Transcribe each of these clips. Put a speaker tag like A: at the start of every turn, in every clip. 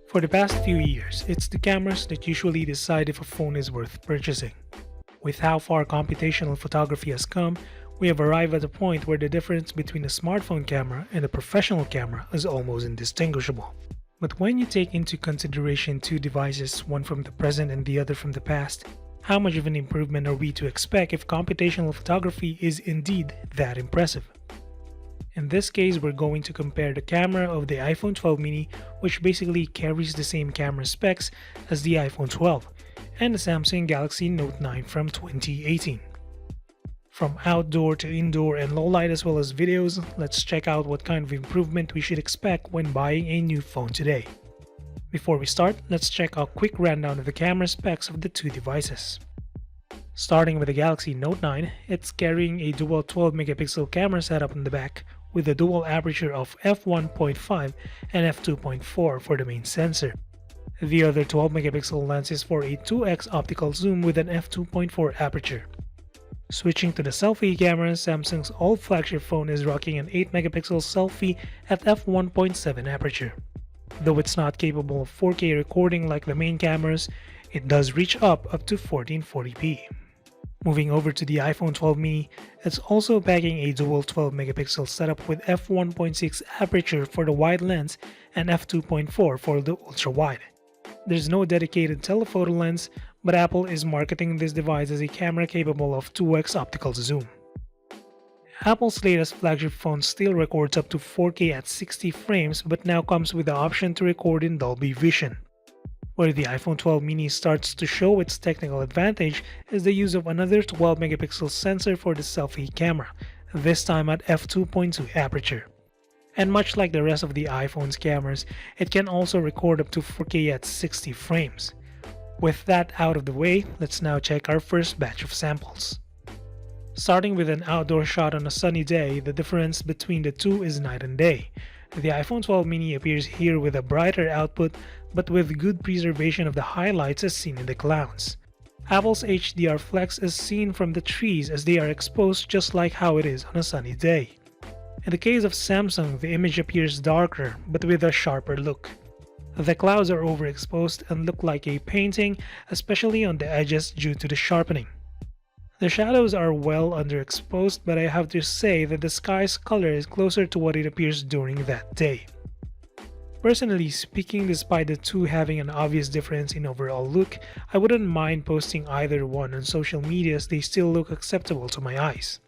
A: For the past few years, it's the cameras that usually decide if a phone is worth purchasing. With how far computational photography has come, we have arrived at a point where the difference between a smartphone camera and a professional camera is almost indistinguishable. But when you take into consideration two devices, one from the present and the other from the past, how much of an improvement are we to expect if computational photography is indeed that impressive? In this case, we're going to compare the camera of the iPhone 12 mini, which basically carries the same camera specs as the iPhone 12, and the Samsung Galaxy Note 9 from 2018. From outdoor to indoor and low light as well as videos, let's check out what kind of improvement we should expect when buying a new phone today. Before we start, let's check a quick rundown of the camera specs of the two devices. Starting with the Galaxy Note 9, it's carrying a dual 12-megapixel camera setup in the back, with a dual aperture of f1.5 and f2.4 for the main sensor. The other 12-megapixel lens is for a 2x optical zoom with an f2.4 aperture. Switching to the selfie camera, Samsung's old flagship phone is rocking an 8-megapixel selfie at f1.7 aperture. Though it's not capable of 4K recording like the main cameras, it does reach up to 1440p. Moving over to the iPhone 12 mini, it's also packing a dual 12-megapixel setup with f1.6 aperture for the wide lens and f2.4 for the ultra-wide. There's no dedicated telephoto lens, but Apple is marketing this device as a camera capable of 2x optical zoom. Apple's latest flagship phone still records up to 4K at 60 frames but now comes with the option to record in Dolby Vision. Where the iPhone 12 mini starts to show its technical advantage is the use of another 12-megapixel sensor for the selfie camera, this time at f2.2 aperture. And much like the rest of the iPhone's cameras, it can also record up to 4K at 60 frames. With that out of the way, let's now check our first batch of samples. Starting with an outdoor shot on a sunny day, the difference between the two is night and day. The iPhone 12 mini appears here with a brighter output, but with good preservation of the highlights as seen in the clouds. Apple's HDR Flex is seen from the trees as they are exposed just like how it is on a sunny day. In the case of Samsung, the image appears darker but with a sharper look. The clouds are overexposed and look like a painting, especially on the edges due to the sharpening. The shadows are well underexposed, but I have to say that the sky's color is closer to what it appears during that day. Personally speaking, despite the two having an obvious difference in overall look, I wouldn't mind posting either one on social media as they still look acceptable to my eyes.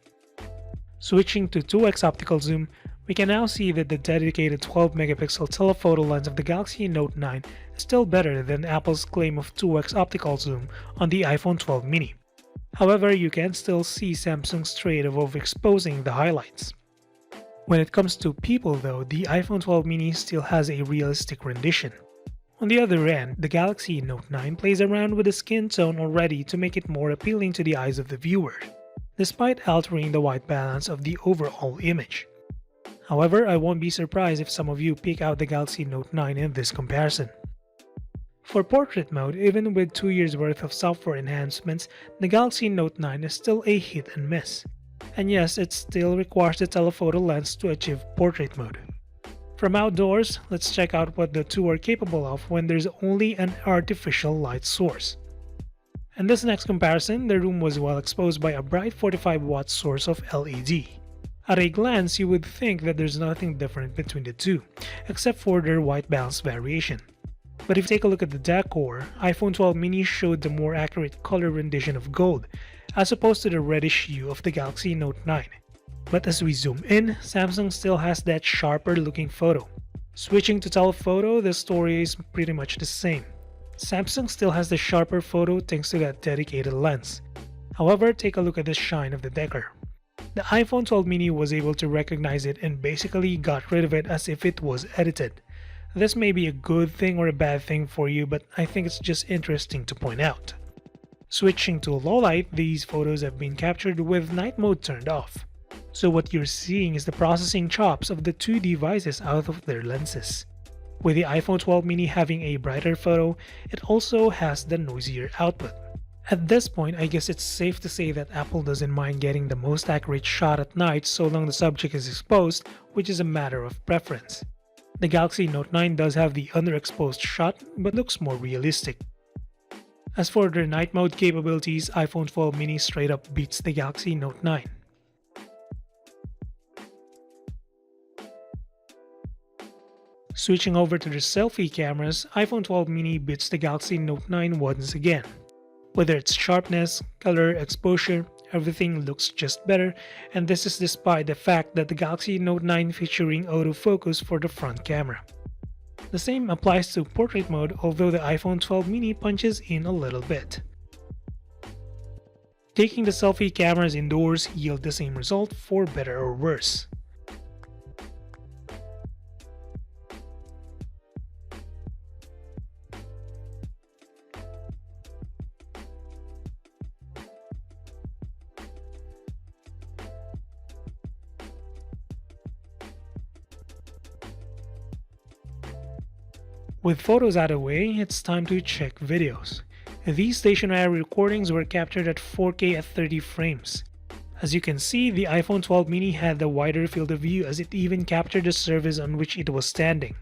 A: Switching to 2x optical zoom, we can now see that the dedicated 12-megapixel telephoto lens of the Galaxy Note 9 is still better than Apple's claim of 2x optical zoom on the iPhone 12 mini. However, you can still see Samsung's trade of overexposing the highlights. When it comes to people though, the iPhone 12 mini still has a realistic rendition. On the other end, the Galaxy Note 9 plays around with the skin tone already to make it more appealing to the eyes of the viewer, despite altering the white balance of the overall image. However, I won't be surprised if some of you pick out the Galaxy Note 9 in this comparison. For portrait mode, even with 2 years worth of software enhancements, the Galaxy Note 9 is still a hit and miss. And yes, it still requires the telephoto lens to achieve portrait mode. From outdoors, let's check out what the two are capable of when there's only an artificial light source. In this next comparison, the room was well exposed by a bright 45-watt source of LED. At a glance, you would think that there's nothing different between the two, except for their white balance variation. But if you take a look at the decor, iPhone 12 mini showed the more accurate color rendition of gold, as opposed to the reddish hue of the Galaxy Note 9. But as we zoom in, Samsung still has that sharper looking photo. Switching to telephoto, the story is pretty much the same. Samsung still has the sharper photo thanks to that dedicated lens. However, take a look at the shine of the decor. The iPhone 12 mini was able to recognize it and basically got rid of it as if it was edited. This may be a good thing or a bad thing for you, but I think it's just interesting to point out. Switching to low light, these photos have been captured with night mode turned off. So what you're seeing is the processing chops of the two devices out of their lenses. With the iPhone 12 mini having a brighter photo, it also has the noisier output. At this point, I guess it's safe to say that Apple doesn't mind getting the most accurate shot at night so long the subject is exposed, which is a matter of preference. The Galaxy Note 9 does have the underexposed shot, but looks more realistic. As for their night mode capabilities, iPhone 12 mini straight up beats the Galaxy Note 9. Switching over to the selfie cameras, iPhone 12 mini beats the Galaxy Note 9 once again. Whether it's sharpness, color, exposure, everything looks just better, and this is despite the fact that the Galaxy Note 9 featuring autofocus for the front camera. The same applies to portrait mode, although the iPhone 12 mini punches in a little bit. Taking the selfie cameras indoors yield the same result for better or worse. With photos out of the way, it's time to check videos. These stationary recordings were captured at 4K at 30 frames. As you can see, the iPhone 12 mini had the wider field of view as it even captured the surface on which it was standing.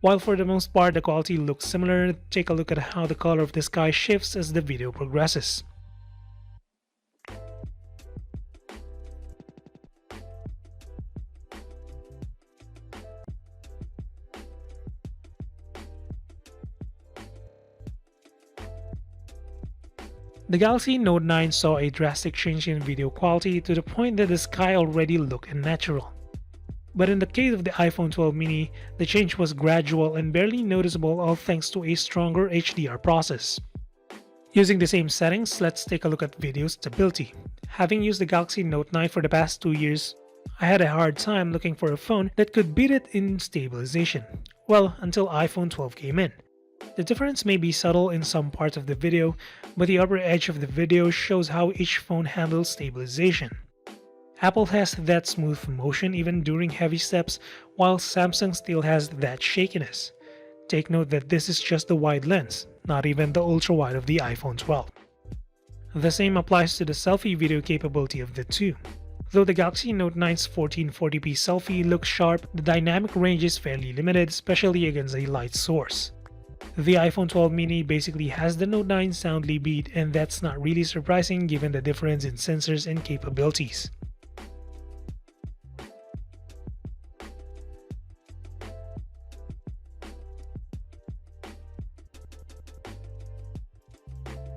A: While for the most part the quality looks similar, take a look at how the color of the sky shifts as the video progresses. The Galaxy Note 9 saw a drastic change in video quality to the point that the sky already looked unnatural. But in the case of the iPhone 12 mini, the change was gradual and barely noticeable, all thanks to a stronger HDR process. Using the same settings, let's take a look at video stability. Having used the Galaxy Note 9 for the past 2 years, I had a hard time looking for a phone that could beat it in stabilization. Well, until iPhone 12 came in. The difference may be subtle in some parts of the video, but the upper edge of the video shows how each phone handles stabilization. Apple has that smooth motion even during heavy steps, while Samsung still has that shakiness. Take note that this is just the wide lens, not even the ultra-wide of the iPhone 12. The same applies to the selfie video capability of the two. Though the Galaxy Note 9's 1440p selfie looks sharp, the dynamic range is fairly limited, especially against a light source. The iPhone 12 mini basically has the Note 9 soundly beat, and that's not really surprising given the difference in sensors and capabilities.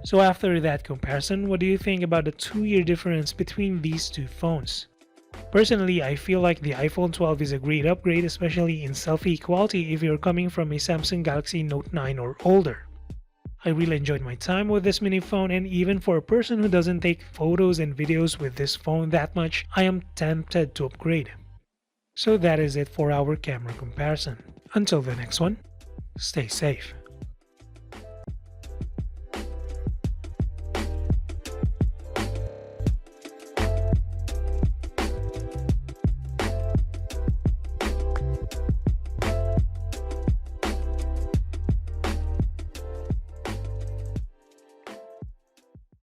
A: So after that comparison, what do you think about the 2-year difference between these two phones? Personally, I feel like the iPhone 12 is a great upgrade, especially in selfie quality if you're coming from a Samsung Galaxy Note 9 or older. I really enjoyed my time with this mini phone, and even for a person who doesn't take photos and videos with this phone that much, I am tempted to upgrade. So that is it for our camera comparison. Until the next one, stay safe.